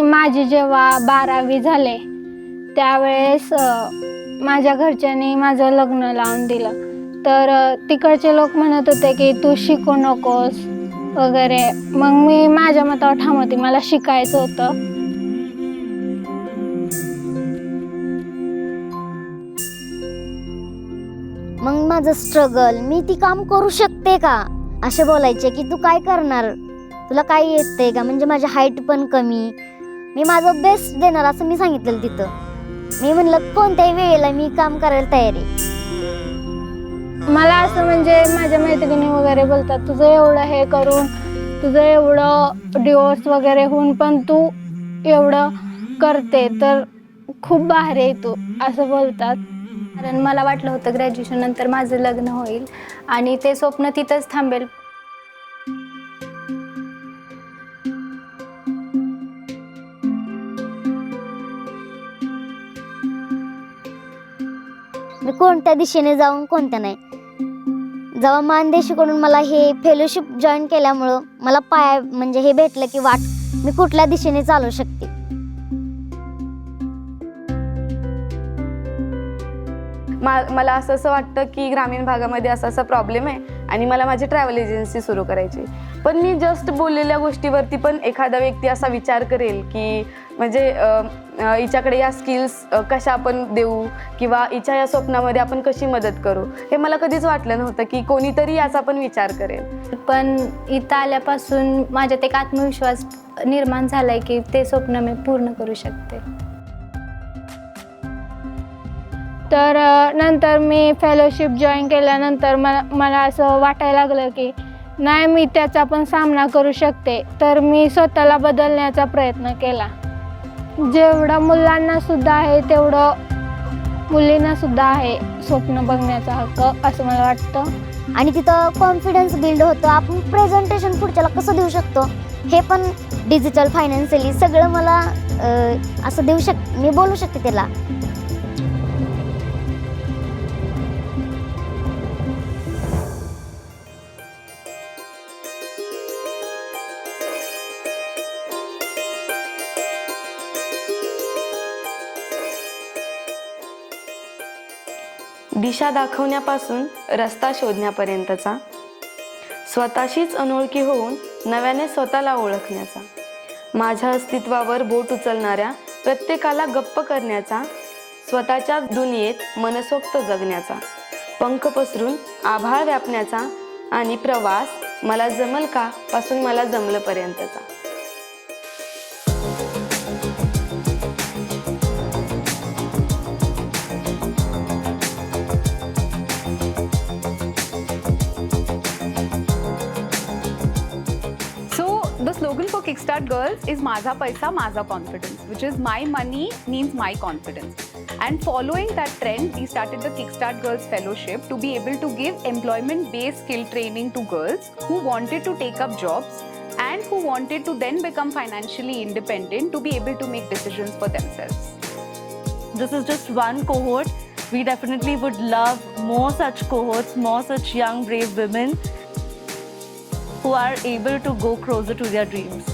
माझी जेव्हा 12वी झाले त्यावेळेस माझ्या घरच्यांनी माझं लग्न लावून दिलं. तर तिकडचे लोक म्हणत होते की तू शिकू नकोस वगैरे. मग मी माझ्या मतावर ठाम होती, मला शिकायचं होतं. मग माझं स्ट्रगल, मी ती काम करू शकते का असे बोलायचे की तू काय करणार, तुला काय येतंय का, म्हणजे माझी हाईट पण कमी, मी माझं बेस्ट देणार असं मी सांगितलं तिथं. मी म्हणलं कोणत्याही वेळेला मी काम करायला तयार आहे. मला असं म्हणजे माझ्या मैत्रिणी वगैरे बोलतात तुझं एवढं हे करून, तुझं एवढं डिवोर्स वगैरे होऊन पण तू एवढं करते तर खूप भारी आहे तू, असं बोलतात. कारण मला वाटलं होतं ग्रॅज्युएशन नंतर माझं लग्न होईल आणि ते स्वप्न तिथंच थांबेल. मी कोणत्या दिशेने जाऊन कोणत्या नाही. जेव्हा मानदेशीकडून मला हे फेलोशिप जॉईन केल्यामुळं मला म्हणजे हे भेटलं की वाट मी कुठल्या दिशेने चालू शकते. मला असं वाटतं की ग्रामीण भागामध्ये असा प्रॉब्लेम आहे आणि मला माझी ट्रॅव्हल एजन्सी सुरू करायची. पण मी जस्ट बोललेल्या गोष्टीवरती पण एखादा व्यक्ती असा विचार करेल की म्हणजे हिच्याकडे या स्किल्स कशा आपण देऊ किंवा हिच्या या स्वप्नामध्ये आपण कशी मदत करू, हे मला कधीच वाटलं नव्हतं की कोणीतरी याचा पण विचार करेल. पण इथं आल्यापासून माझ्यात एक आत्मविश्वास निर्माण झालाय की ते स्वप्न मी पूर्ण करू शकते. तर नंतर मी फेलोशिप जॉईन केल्यानंतर मला असं वाटायला लागलं की नाही, मी त्याचा पण सामना करू शकते. तर मी स्वतःला बदलण्याचा प्रयत्न केला. जेवढं मुलांना सुद्धा आहे तेवढं मुलींना सुद्धा आहे स्वप्न बघण्याचा हक्क, असं मला वाटतं. आणि तिथं कॉन्फिडन्स बिल्ड होतं. आपण प्रेझेंटेशन पुढच्याला कसं देऊ शकतो हे पण डिजिटल फायनान्शियली सगळं मला असं मी बोलू शकते त्याला. दिशा दाखवण्यापासून रस्ता शोधण्यापर्यंतचा, स्वतःशीच अनोळखी होऊन नव्याने स्वतःला ओळखण्याचा, माझ्या अस्तित्वावर बोट उचलणाऱ्या प्रत्येकाला गप्प करण्याचा, स्वतःच्या दुनियेत मनसोक्त जगण्याचा, पंख पसरून आभाळ व्यापण्याचा आणि प्रवास मला जमल का पासून मला जमलंपर्यंतचा. The slogan for Kickstart Girls is Maza Paisa, Maza Confidence, which is my money means my confidence. And following that trend, we started the Kickstart Girls Fellowship to be able to give employment-based skill training to girls who wanted to take up jobs and who wanted to then become financially independent to be able to make decisions for themselves. This is just one cohort. We definitely would love more such cohorts, more such young, brave women who are able to go closer to their dreams.